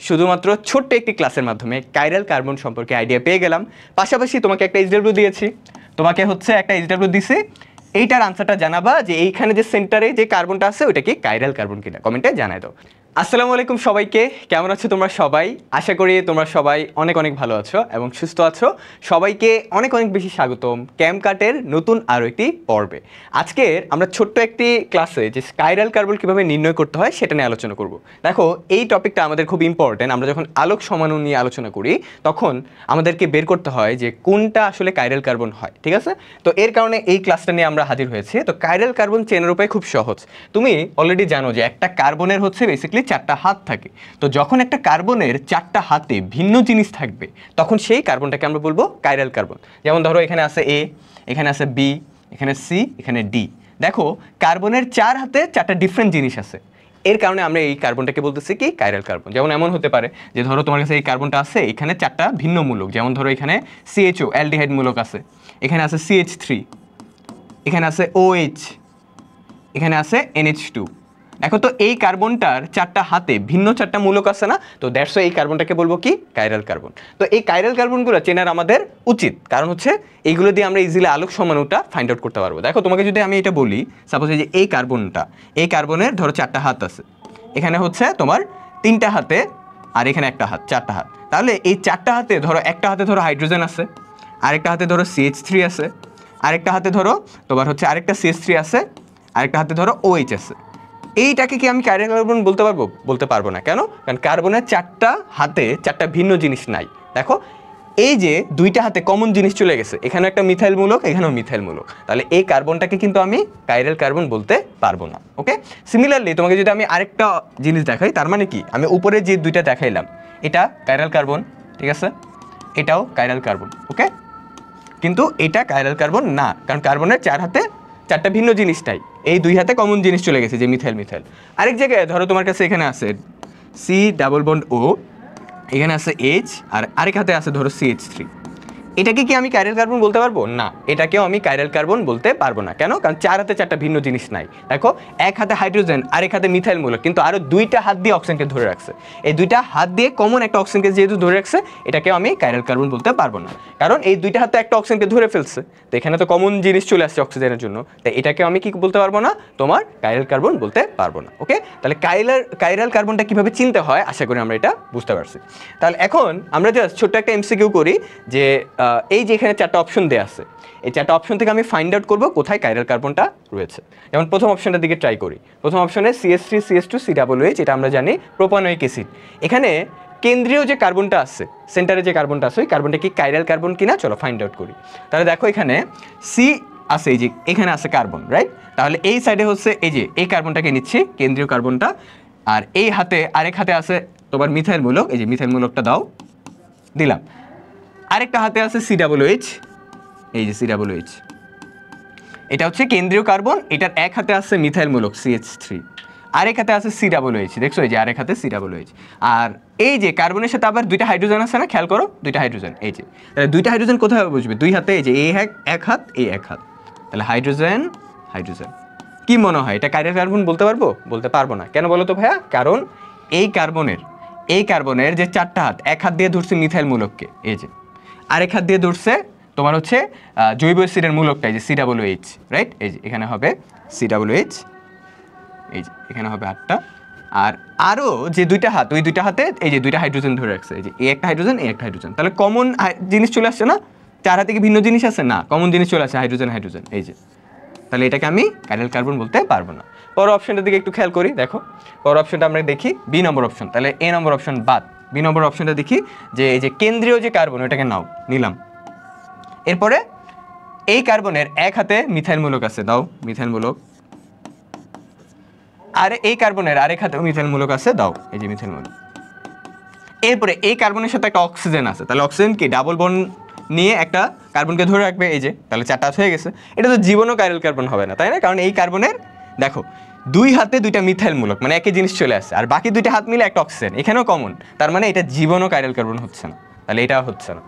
শুধুমাত্র ছোট্ট একটি ক্লাসের মাধ্যমে কাইরাল কার্বন সম্পর্কে আইডিয়া পেয়ে গেলাম। পাশাপাশি তোমাকে একটা এইচডব্লিউ দিয়েছি, তোমাকে হচ্ছে একটা এইচডব্লিউ দিছি, এইটার আনসারটা জানাবা যে এইখানে যে সেন্টারে যে কার্বনটা আছে ওইটা কি কাইরাল কার্বন কিনা, কমেন্টে জানাই দাও। আসসালামু আলাইকুম সবাইকে, কেমন আছো তোমরা সবাই? আশা করি তোমরা সবাই অনেক অনেক ভালো আছো এবং সুস্থ আছো। সবাইকে অনেক অনেক বেশি স্বাগতম ক্যামকাটের নতুন আরও একটি পর্বে। আজকের আমরা ছোট্ট একটি ক্লাসে যে কাইরাল কার্বন কীভাবে নির্ণয় করতে হয় সেটা নিয়ে আলোচনা করব। দেখো, এই টপিকটা আমাদের খুব ইম্পর্টেন্ট। আমরা যখন আলোক সমাণু নিয়ে আলোচনা করি তখন আমাদেরকে বের করতে হয় যে কোনটা আসলে কাইরাল কার্বন হয়, ঠিক আছে? তো এর কারণে এই ক্লাসটা নিয়ে আমরা হাজির হয়েছি। তো কাইরাল কার্বন চেনার উপায় খুব সহজ। তুমি অলরেডি জানো যে একটা কার্বনের হচ্ছে বেসিক্যালি চারটা হাত থাকে। তো যখন একটা কার্বনের চারটা হাতে ভিন্ন জিনিস থাকবে তখন সেই কার্বনটাকে আমরা বলবো কাইরাল কার্বন। যেমন ধরো এখানে আছে এ, এখানে আছে বি, এখানে সি, এখানে ডি। দেখো, কার্বনের চার হাতে চারটা ডিফারেন্ট জিনিস আছে, এর কারণে আমরা এই কার্বনটাকে বলতেছি কি কাইরাল কার্বন। যেমন এমন হতে পারে যে ধরো তোমার কাছে এই কার্বনটা আছে, এখানে চারটা ভিন্ন মূলক, যেমন ধরো এখানে সিএইচও অ্যালডিহাইড মূলক আছে, এখানে আছে সিএইচ থ্রি, এখানে আছে ওএইচ, এখানে আছে NH2। দেখো তো এই কার্বনটার চারটা হাতে ভিন্ন চারটা মূলক আছে না, তো দ্যাটস এই কার্বনটাকে বলবো কি কাইরাল কার্বন। তো এই কাইরাল কার্বনগুলো চেনার আমাদের উচিত, কারণ হচ্ছে এইগুলো দিয়ে আমরা ইজিলি আলোক সমাণুটা ফাইন্ড আউট করতে পারবো। দেখো, তোমাকে যদি আমি এটা বলি, সাপোজ এই যে এই কার্বনটা, এই কার্বনের ধরো চারটা হাত আছে, এখানে হচ্ছে তোমার তিনটা হাতে আর এখানে একটা হাত, চারটা হাত। তাহলে এই চারটা হাতে ধরো একটা হাতে ধরো হাইড্রোজেন আছে, আরেকটা হাতে ধরো CH3 আছে, আরেকটা হাতে ধরো তোমার হচ্ছে আরেকটা CH3 আছে, আরেকটা হাতে ধরো OH আছে। এইটাকে কি আমি কাইরাল কার্বন বলতে পারবো? বলতে পারবো না। কেন? কারণ কার্বনের চারটা হাতে চারটা ভিন্ন জিনিস নাই। দেখো, এই যে দুইটা হাতে কমন জিনিস চলে গেছে, এখানে একটা মিথাইল মূলক, এখানেও মিথাইল মূলক, তাহলে এই কার্বনটাকে কিন্তু আমি কাইরাল কার্বন বলতে পারবো না। ওকে, সিমিলারলি তোমাকে যদি আমি আরেকটা জিনিস দেখাই, তার মানে কি আমি উপরে যে দুইটা দেখাইলাম এটা কাইরাল কার্বন, ঠিক আছে, এটাও কাইরাল কার্বন। ওকে, কিন্তু এটা কাইরাল কার্বন না, কারণ কার্বনের চার হাতে চারটা ভিন্ন জিনিস নাই, এই দুই হাতে কমন জিনিস চলে গেছে যে মিথাইল মিথাইল। আরেক জায়গায় ধরো তোমার কাছে এখানে আছে C+O, এখানে আছে H, আর আরেক হাতে আছে ধরো CH3। এটাকে কি আমি কাইরাল কার্বন বলতে পারবো? না, এটাকেও আমি কাইরাল কার্বন বলতে পারবো না। কেন? কারণ চার হাতে চারটা ভিন্ন জিনিস নাই। দেখো, এক হাতে হাইড্রোজেন, আরেক হাতে মিথাইল মূলক, কিন্তু আরও দুইটা হাত দিয়ে অক্সিজেনকে ধরে রাখছে। এই দুইটা হাত দিয়ে কমন একটা অক্সিজেনকে যেহেতু ধরে রাখছে, এটাকেও আমি কাইরাল কার্বন বলতে পারবো না, কারণ এই দুইটা হাতে একটা অক্সিজেনকে ধরে ফেলছে। তো এখানে তো কমন জিনিস চলে আসছে অক্সিজেনের জন্য, তাই এটাকেও আমি কি বলতে পারবো না? তোমার কাইরাল কার্বন বলতে পারবো না। ওকে, তাহলে কাইরাল কার্বনটা কীভাবে চিনতে হয় আশা করি আমরা এটা বুঝতে পারছি। তাহলে এখন আমরা জাস্ট ছোট্ট একটা MCQ করি যে এই যে এখানে চারটা অপশন দেওয়া আছে, এই চারটা অপশন থেকে আমি ফাইন্ড আউট করবো কোথায় কাইরাল কার্বনটা রয়েছে। যেমন প্রথম অপশনটার দিকে ট্রাই করি। প্রথম অপশনে CH3 CH2 COOH, এটা আমরা জানি প্রোপানোয়িক অ্যাসিড। এখানে কেন্দ্রীয় যে কার্বনটা আছে, সেন্টারে যে কার্বনটা আছে, ওই কার্বনটা কি কাইরাল কার্বন কিনা চলো ফাইন্ড আউট করি। তাহলে দেখো, এখানে সি আছে, এই যে এখানে আছে কার্বন, রাইট? তাহলে এই সাইডে হচ্ছে এই যে এই কার্বনটাকে নিচ্ছি, কেন্দ্রীয় কার্বনটা, আর এই হাতে আরেক হাতে আছে তোমার মিথাইল মূলক, এই যে মিথাইল মূলকটা দাও, দিলাম। আরেকটা হাতে আছে COOH, এই যে COOH, এটা হচ্ছে কেন্দ্রীয় কার্বন, এটার এক হাতে আছে মিথাইল মূলক CH3, আরেক হাতে আছে COOH, দেখছো এই যে আরেক হাতে COOH। আর এই যে কার্বনের সাথে আবার দুইটা হাইড্রোজেন আছে না, খেয়াল করো, দুইটা হাইড্রোজেন, এই যে তাহলে দুইটা হাইড্রোজেন কোথায় বুঝবে? দুই হাতে, এই যে এই এক হাত, এই এক হাত, তাহলে হাইড্রোজেন হাইড্রোজেন। কি মনে হয় এটা কাইরাল কার্বন বলতে পারবো? বলতে পারবো না। কেন বলো তো ভাইয়া? কারণ এই কার্বনের যে চারটা হাত, এক হাত দিয়ে ধরছে মিথাইল মূলককে, এই যে আরেক হাত দিয়ে ধরছে তোমার হচ্ছে জৈব অ্যাসিডের মূলকটা, এই যে COOH, রাইট? এই যে এখানে হবে COOH, এই যে এখানে হবে আটটা, আর আরও যে দুইটা হাত, ওই দুইটা হাতে এই যে দুইটা হাইড্রোজেন ধরে রাখছে, এই যে এই একটা হাইড্রোজেন, এই একটা হাইড্রোজেন। তাহলে কমন জিনিস চলে আসছে না? চার হাতে কি ভিন্ন জিনিস আছে? না, কমন জিনিস চলে আসছে, হাইড্রোজেন হাইড্রোজেন, এই যে। তাহলে এটাকে আমি কাইরাল কার্বন বলতে পারবো না। পরের অপশনটার দিকে একটু খেয়াল করি। দেখো, পরের অপশনটা আমরা দেখি B নম্বর অপশন, তাহলে A নম্বর অপশন বাদ। B নম্বর অপশনটা দেখি যে এই যে কেন্দ্রীয় যে কার্বন, ওটাকে নাও, নিলাম। এরপরে এই কার্বনের এক হাতে মিথাইল মূলক আছে, দাও মিথাইল মূলক, আর এই কার্বনের আরেক হাতে মিথাইল মূলক আছে, দাও এই যে মিথাইল মূলক। এরপরে এই কার্বনের সাথে একটা অক্সিজেন আছে, তাহলে অক্সিজেন কি ডাবল বন্ড নিয়ে একটা কার্বনকে ধরে রাখবে, এই যে, তাহলে চারটা হয়ে গেছে। এটা তো জীবনও কাইরাল কার্বন হবে না, তাই না? কারণ এই কার্বনের দেখো দুই হাতে দুইটা মিথাইল মূলক, মানে একই জিনিস চলে আসছে, আর বাকি দুইটা হাত মিলে একটা অক্সিজেন, এখানেও কমন, তার মানে এটা জীবনও কাইরাল কার্বন হচ্ছে না, তাহলে এটা হচ্ছে না।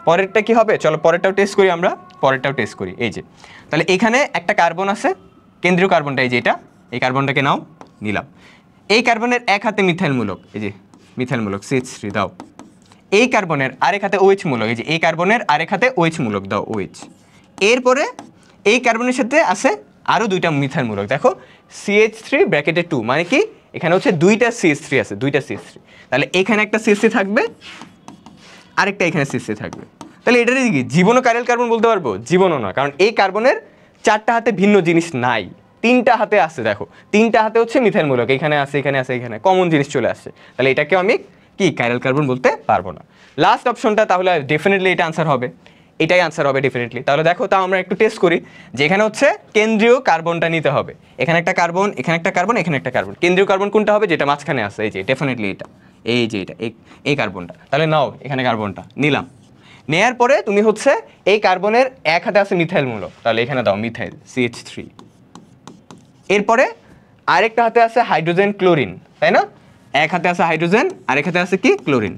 পরেরটা কি হবে? চলো পরেরটাও টেস্ট করি আমরা, পরেরটাও টেস্ট করি। এই যে তাহলে এখানে একটা কার্বন আছে, কেন্দ্রীয় কার্বনটা এই যে এটা, এই কার্বনটাকে নাও, নিলাম। এই কার্বনের এক হাতে মিথাইল মূলক, এই যে মিথাইল মূলক CH3 দাও। এই কার্বনের আরেক হাতে OH মূলক, এই যে এই কার্বনের আরেক হাতে OH মূলক দাও OH। এরপরে এই কার্বনের সাথে আছে আরও দুইটা মিথাইল মূলক, দেখো CH3 ব্র্যাকেটে 2, মানে কি এখানে হচ্ছে দুইটা CH3 আছে, দুইটা CH3, তাহলে এখানে একটা CH3 থাকবে, আরেকটা এখানে CH3 থাকবে। তাহলে এটারই কি জীবনও কাইরাল কার্বন বলতে পারবো? জীবনও না, কারণ এই কার্বনের চারটা হাতে ভিন্ন জিনিস নাই, তিনটা হাতে আছে, দেখো তিনটা হাতে হচ্ছে মিথাইল মূলক, এখানে আছে এখানে আছে এখানে কমন জিনিস চলে আসছে, তাহলে এটাকে আমি কি কাইরাল কার্বন বলতে পারবো না। লাস্ট অপশনটা তাহলে ডেফিনেটলি এটা আনসার হবে, এটাই আনসার হবে ডেফিনেটলি। তাহলে দেখো তাও আমরা একটু টেস্ট করি যে এখানে হচ্ছে কেন্দ্রীয় কার্বনটা নিতে হবে, এখানে একটা কার্বন এখানে একটা কার্বন এখানে একটা কার্বন, কেন্দ্রীয় কার্বন কোনটা হবে? যেটা মাঝখানে আছে, এই যে ডেফিনেটলি এটা, এই যে এটা এই কার্বনটা, তাহলে নাও এখানে কার্বনটা নিলাম। নেয়ার পরে তুমি হচ্ছে এই কার্বনের এক হাতে আছে মিথাইল মূলক, তাহলে এখানে দাও মিথাইল CH3। এরপরে আরেকটা হাতে আছে হাইড্রোজেন ক্লোরিন, তাই না? এক হাতে আছে হাইড্রোজেন, আরেক হাতে আছে কি ক্লোরিন।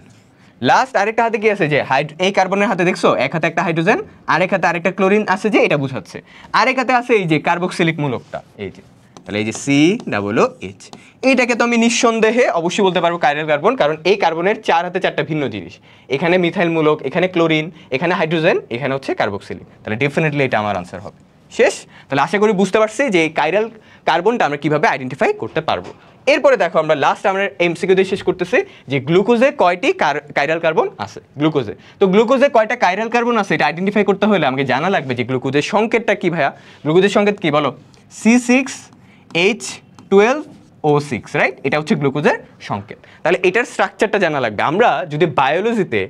লাস্ট আরেকটা হাতে কি আছে? যে এই কার্বনের হাতে দেখছো এক হাতে একটা হাইড্রোজেন, আরেক হাতে আরেকটা ক্লোরিন আছে, যে এটা বোঝাচ্ছে। আরেক হাতে আছে এই যে কার্বক্সিলিক মূলকটা, এই যে, তাহলে এই যে COOH। এইটাকে তো আমি নিঃসন্দেহে অবশ্যই বলতে পারবো কাইরাল কার্বন, কারণ এই কার্বনের চার হাতে চারটা ভিন্ন জিনিস, এখানে মিথাইল মূলক, এখানে ক্লোরিন, এখানে হাইড্রোজেন, এখানে হচ্ছে কার্বক্সিলিক, তাহলে ডেফিনেটলি এটা আমার আনসার হবে। শেষ। তাহলে আশা করি বুঝতে পারছি যে এই কাইরাল কার্বনটা আমরা কিভাবে আইডেন্টিফাই করতে পারবো। এরপরে দেখো আমরা লাস্ট আমরা এমসিকিউ দিয়ে শেষ করতেছি যে গ্লুকোজে কয়টি কাইরাল কার্বন আছে। গ্লুকোজে তো গ্লুকোজে কয়টা কাইরাল কার্বন আছে এটা আইডেন্টিফাই করতে হলে আমাকে জানা লাগবে যে গ্লুকোজের সংকেতটা কি। ভাইয়া গ্লুকোজের সংকেত কি বলো? C6H12O6, right? এটা হচ্ছে গ্লুকোজের সংকেত। তাহলে এটার স্ট্রাকচারটা জানা লাগবে। আমরা যদি বায়োলজিতে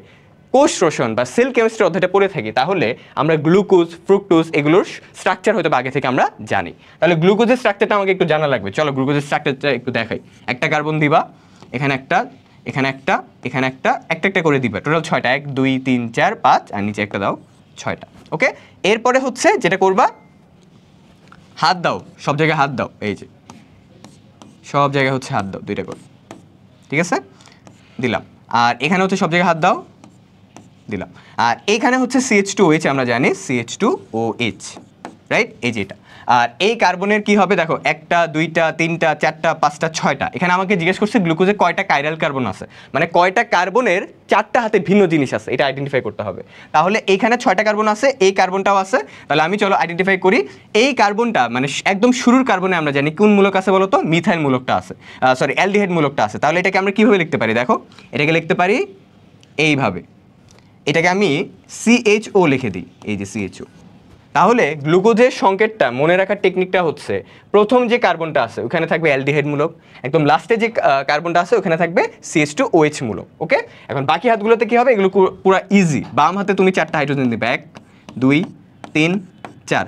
কোষ রোশন বা সেল কেমিস্ট্রি অধ্যায়টা পড়ে থাকি তাহলে আমরা গ্লুকোজ, ফ্রুক্টোজ এগুলোর স্ট্রাকচার হয়তো আগে থেকে আমরা জানি। তাহলে গ্লুকোজের স্ট্রাকচারটা আমাকে একটু জানা লাগবে। চলো গ্লুকোজের স্ট্রাকচারটা একটু দেখাই। একটা কার্বন দিবা, এখানে একটা, এখানে একটা, এখানে একটা, একটা একটা করে দিবা, টোটাল 6টা, 1 2 3 4 5, আর নিচে একটা দাও, 6টা। ওকে, এরপরে হচ্ছে যেটা করবা, হাত দাও, সব জায়গায় হাত দাও, এই যে সব জায়গায় হচ্ছে হাত দাও, দুইটা করে, ঠিক আছে? দিলাম। আর এখানে হচ্ছে সব জায়গায় হাত দাও, দিলাম। আর এইখানে হচ্ছে CH2OH, আমরা জানি CH2OH, রাইট? এই যে এটা। আর এই কার্বনের কি হবে দেখো, একটা, দুইটা, তিনটা, চারটা, পাঁচটা, 6টা। এখানে আমাকে জিজ্ঞেস করছে গ্লুকোজে কয়টা কাইরাল কার্বন আছে, মানে কয়টা কার্বনের চারটা হাতে ভিন্ন জিনিস আছে, এটা আইডেন্টিফাই করতে হবে। তাহলে এইখানে 6টা কার্বন আছে, এই কার্বনটাও আছে। তাহলে আমি চলো আইডেন্টিফাই করি। এই কার্বনটা মানে একদম শুরুর কার্বনে আমরা জানি কোন মূলক আছে বলো তো? মিথাইল মূলকটা আছে, সরি অ্যালডিহাইড মূলকটা আছে। তাহলে এটাকে আমরা কিভাবে লিখতে পারি? দেখো এটাকে লিখতে পারি এইভাবে, এটাকে আমি CHO লিখে দিই, এই যে CHO। তাহলে গ্লুকোজের সংকেতটা মনে রাখার টেকনিকটা হচ্ছে, প্রথম যে কার্বনটা আছে ওখানে থাকবে অ্যালডিহাইড মূলক, একদম লাস্টে যে কার্বনটা আছে ওখানে থাকবে CH2OH মূলক। ওকে, এখন বাকি হাতগুলোতে কি হবে? এগুলো পুরো ইজি। বাম হাতে তুমি 4টা হাইড্রোজেন দিবে, 1 2 3 4,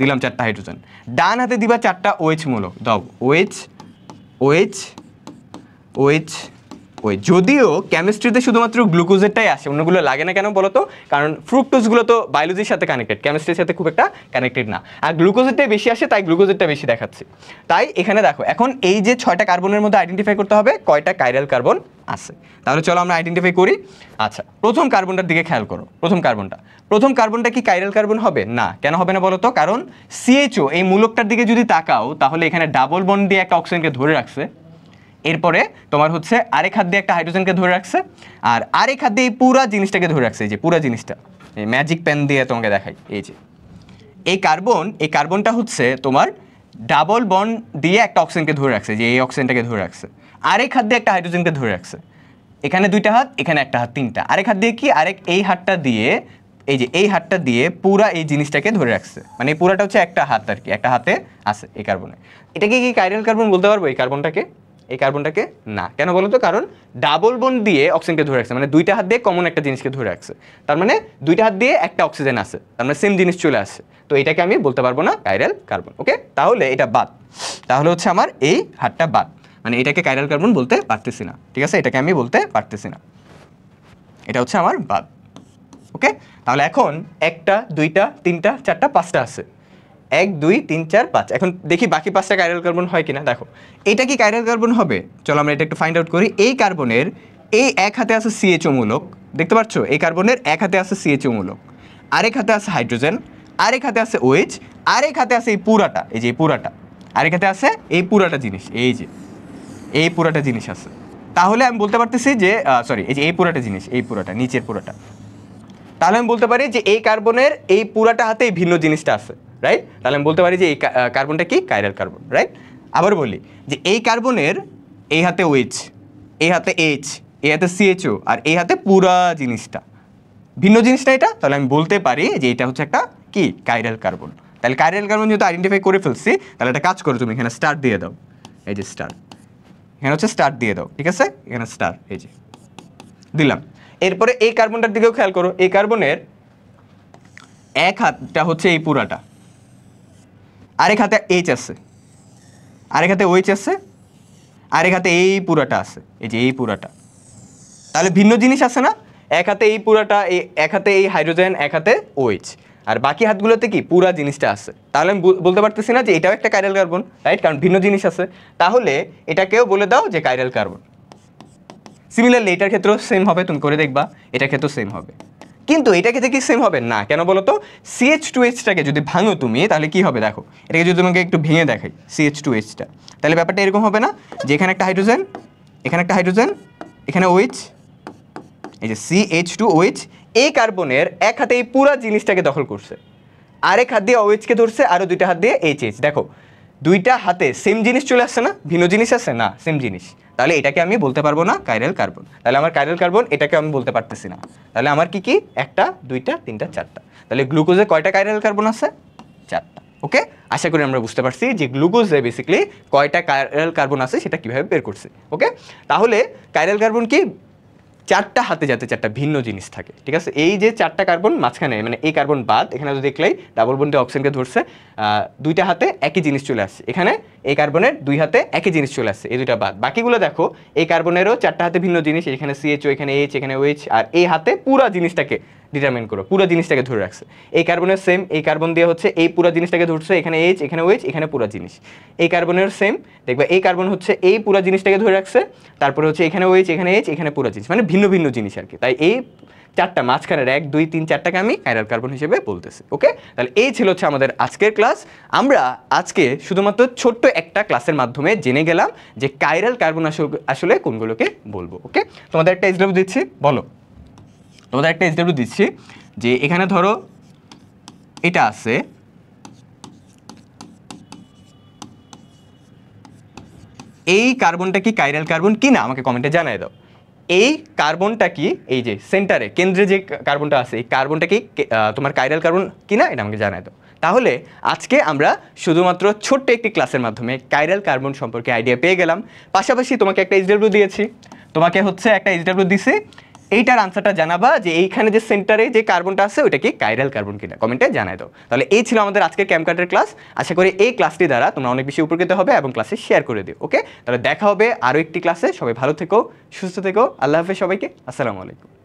দিলাম 4টা হাইড্রোজেন। ডান হাতে দিবা 4টা OH মূলক, দাও OH OH OH। ওই যদিও কেমিস্ট্রিতে শুধুমাত্র গ্লুকোজেরটাই আসে, অন্যগুলো লাগে না কেন বলো তো? কারণ ফ্রুক্টোজগুলো তো বায়োলজির সাথে কানেক্টেড, কেমিস্ট্রির সাথে খুব একটা কানেক্টেড না। আর গ্লুকোজেরটাই বেশি আসে, তাই গ্লুকোজেরটা বেশি দেখাচ্ছি। তাই এখানে দেখো, এখন এই যে 6টা কার্বনের মধ্যে আইডেন্টিফাই করতে হবে কয়টা কাইরাল কার্বন আছে। তাহলে চলো আমরা আইডেন্টিফাই করি। আচ্ছা, প্রথম কার্বনটার দিকে খেয়াল করো। প্রথম কার্বনটা কি কাইরাল কার্বন হবে? না। কেন হবে না বলো তো? কারণ CHO এই মূলকটার দিকে যদি তাকাও তাহলে এখানে ডাবল বন্ড দিয়ে একটা অক্সিজেনকে ধরে রাখছে, এরপরে তোমার হচ্ছে আরেক হাত দিয়ে একটা হাইড্রোজেনকে ধরে রাখছে, আর আরেক হাত দিয়ে এই পুরা জিনিসটাকে ধরে রাখছে, এই যে পুরা জিনিসটা, এই ম্যাজিক পেন দিয়ে তোমাকে দেখাই, এই যে এই কার্বনটা হচ্ছে তোমার ডাবল বন্ড দিয়ে একটা অক্সিজেনকে ধরে রাখছে, যে এই অক্সিজেনটাকে ধরে রাখছে, আরেক হাত দিয়ে একটা হাইড্রোজেনকে ধরে রাখছে, এখানে 2টা হাত, এখানে একটা হাত, 3টা। আরেক হাত দিয়ে কি, এই হাতটা দিয়ে, এই যে এই হাতটা দিয়ে পুরা এই জিনিসটাকে ধরে রাখছে, মানে এই পুরাটা হচ্ছে একটা হাত আর কি, একটা হাতে আছে এই কার্বনে। এটাকে কি কাইরাল কার্বন বলতে পারবো এই কার্বনটাকে? না। কেন বলো তো? কারণ ডাবল বন্ড দিয়ে অক্সিজেনকে ধরে রাখছে, মানে 2টা হাত দিয়ে কমন একটা জিনিসকে ধরে রাখছে, তার মানে 2টা হাত দিয়ে একটা অক্সিজেন আছে, তার মানে সেম জিনিস চলে আসছে। তো এটাকে আমি বলতে পারবো না কাইরাল কার্বন। ওকে, তাহলে এটা বাদ, তাহলে হচ্ছে আমার এই হাতটা বাদ, মানে এটাকে কাইরাল কার্বন বলতে পারতেছি না। ঠিক আছে, এটাকে আমি বলতে পারতেছি না, এটা হচ্ছে আমার বাদ। ওকে, তাহলে এখন 1টা 2টা 3টা 4টা 5টা আছে, 1 2 3 4 5। এখন দেখি বাকি 5টা কাইরাল কার্বন হয় কিনা। দেখো এটা কি কাইরাল কার্বন হবে? চলো আমরা এটা একটু ফাইন্ড আউট করি। এই কার্বনের এই এক হাতে আছে CHO মূলক, দেখতে পাচ্ছ? এই কার্বনের এক হাতে আছে CHO মূলক, আরেক হাতে আছে হাইড্রোজেন, আরেক হাতে আছে OH, আরেক হাতে আছে এই পুরাটা, এই যে এই পুরাটা, আরেক হাতে আছে এই পুরাটা জিনিস, এই যে এই পুরাটা জিনিস আছে। তাহলে আমি বলতে পারতেছি যে সরি, এই যে এই পুরাটা জিনিস, এই পুরাটা নিচের পুরাটা, তাহলে আমি বলতে পারি যে এই কার্বনের এই পুরাটা হাতে এই ভিন্ন জিনিসটা আছে, রাইট? তাহলে আমি বলতে পারি যে এই কার্বনটা কি কাইরাল কার্বন, রাইট? আবার বলি যে এই কার্বনের এই হাতে OH, এই হাতে H, এই হাতে CHO, আর এই হাতে পুরা জিনিসটা ভিন্ন জিনিসটা এটা, তাহলে আমি বলতে পারি যে এটা হচ্ছে একটা কি কাইরাল কার্বন। তাহলে কাইরাল কার্বন যেহেতু আইডেন্টিফাই করে ফেলছি, তাহলে একটা কাজ করো, তুমি এখানে স্টার দিয়ে দাও, এই যে স্টার, এখানে হচ্ছে স্টার দিয়ে দাও, ঠিক আছে? এখানে স্টার, এই যে দিলাম। এরপরে এই কার্বনটার দিকেও খেয়াল করো, এই কার্বনের এক হাতটা হচ্ছে এই পুরাটা, আরেক হাতে H আছে, আরেক হাতে OH আছে, আরেক হাতে এই পুরাটা আছে, এই যে এই পুরাটা। তাহলে ভিন্ন জিনিস আছে না? এক হাতে এই পুরাটা, এক হাতে এই হাইড্রোজেন, এক হাতে OH, আর বাকি হাতগুলোতে কি পুরা জিনিসটা আছে। তাহলে আমি বলতে পারতেছি না যে এটাও একটা কাইরাল কার্বন, রাইট? কারণ ভিন্ন জিনিস আছে। তাহলে এটাকেও বলে দাও যে কাইরাল কার্বন। সিমিলারলি এটার ক্ষেত্রেও সেম হবে, তুমি করে দেখবা, এটার ক্ষেত্রেও সেম হবে। কিন্তু এটা ক্ষেত্রে কি সেম হবে না, কেন বলো তো? CH2Hটাকে যদি ভাঙো তুমি, তাহলে কি হবে দেখো, এটাকে যদি তোমাকে একটু ভেঙে দেখাই CH2Hটা, তাহলে ব্যাপারটা এরকম হবে না যে এখানে একটা হাইড্রোজেন, এখানে একটা হাইড্রোজেন, এখানে OH, এই যে CH2OH, এই কার্বনের এক হাতে এই পুরা জিনিসটাকে দখল করছে, আরেক হাত দিয়ে OH-কে ধরছে, আরও দুইটা হাত দিয়ে HH। দেখো দুইটা হাতে সেম জিনিস চলে আসছে না? ভিন্ন জিনিস আছে না? সেম জিনিস। তাহলে এটাকে আমি বলতে পারবো না কাইরাল কার্বন। তাহলে আমার কাইরাল কার্বন, এটাকে আমি বলতে পারতেছি না। তাহলে আমার কি কি? একটা, দুইটা, তিনটা, চারটা। তাহলে গ্লুকোজে কয়টা কাইরাল কার্বন আছে? চারটা। ওকে, আশা করি আমরা বুঝতে পারছি যে গ্লুকোজে বেসিক্যালি কয়টা কাইরাল কার্বন আছে সেটা কিভাবে বের করছে। ওকে, তাহলে কাইরাল কার্বন কি চারটা হাতে যাতে চারটা ভিন্ন জিনিস থাকে, ঠিক আছে? এই যে চারটা কার্বন মাঝখানে, মানে এই কার্বন বাদ, এখানে তো দেখলেই ডাবল বন্ডে অক্সিজেনকে ধরছে, দুইটা হাতে একই জিনিস চলে আসছে। এখানে এই কার্বনের দুই হাতে একই জিনিস চলে আসছে, এই দুইটা বাদ। বাকিগুলো দেখো, এই কার্বনেরও চারটা হাতে ভিন্ন জিনিস, এখানে CHO, এখানে H, এখানে OH, আর এই হাতে পুরা জিনিসটাকে ডিটারমিন করো, পুরো জিনিসটাকে ধরে রাখছে। এই কার্বনের সেম, এই কার্বন দিয়ে হচ্ছে এই পুরো জিনিসটাকে ধরছে, এখানে H, এখানে OH, এখানে পুরো জিনিস। এই কার্বনের সেম, দেখবে এই কার্বন হচ্ছে এই পুরো জিনিসটাকে ধরে রাখছে, তারপরে হচ্ছে এখানে OH, এখানে H, এখানে পুরো জিনিস, মানে ভিন্ন ভিন্ন জিনিস আর কি। তাই এই চারটা মাঝখানের 1, 2, 3, 4টাকে আমি কাইরাল কার্বন হিসেবে বলতেছি। ওকে, তাহলে এই ছিল হচ্ছে আমাদের আজকের ক্লাস। আমরা আজকে শুধুমাত্র ছোট্ট একটা ক্লাসের মাধ্যমে জেনে গেলাম যে কাইরাল কার্বন আসলে কোনগুলোকে বলবো। ওকে, তোমাদের একটা এক্সাম্পল দিচ্ছি, বলো। তোমাদের একটা এক্সাম্পল দিচ্ছি যে এখানে ধরো এটা আছে, এই কার্বনটা কি কাইরাল কার্বন কি না আমাকে কমেন্টে জানিয়ে দাও। এই কার্বনটা কি, এই যে সেন্টারে কেন্দ্রে যে কার্বনটা আছে, এই কার্বনটা কি তোমার কাইরাল কার্বন কি না এটা আমাকে জানিয়ে দাও। তাহলে আজকে আমরা শুধুমাত্র ছোট্ট একটি ক্লাসের মাধ্যমে কাইরাল কার্বন সম্পর্কে আইডিয়া পেয়ে গেলাম। পাশাপাশি তোমাকে একটা এইচডব্লিউ দিয়েছি, তোমাকে হচ্ছে একটা এইচডব্লিউ দিছি, এইটার আনসারটা জানাবা যে এইখানে যে সেন্টারে যে কার্বনটা আছে ওইটা কি কাইরাল কার্বন কিনা, কমেন্টে জানাই দাও। তাহলে এই ছিল আমাদের আজকের ক্যামকার্টের ক্লাস। আশা করি এই ক্লাসটি দ্বারা তোমরা অনেক বেশি উপকৃত হবে এবং ক্লাসে শেয়ার করে দিও। ওকে, তাহলে দেখা হবে আরও একটি ক্লাসে। সবাই ভালো থেকো, সুস্থ থেকো, আল্লাহ হাফেজ সবাইকে, আসসালামু আলাইকুম।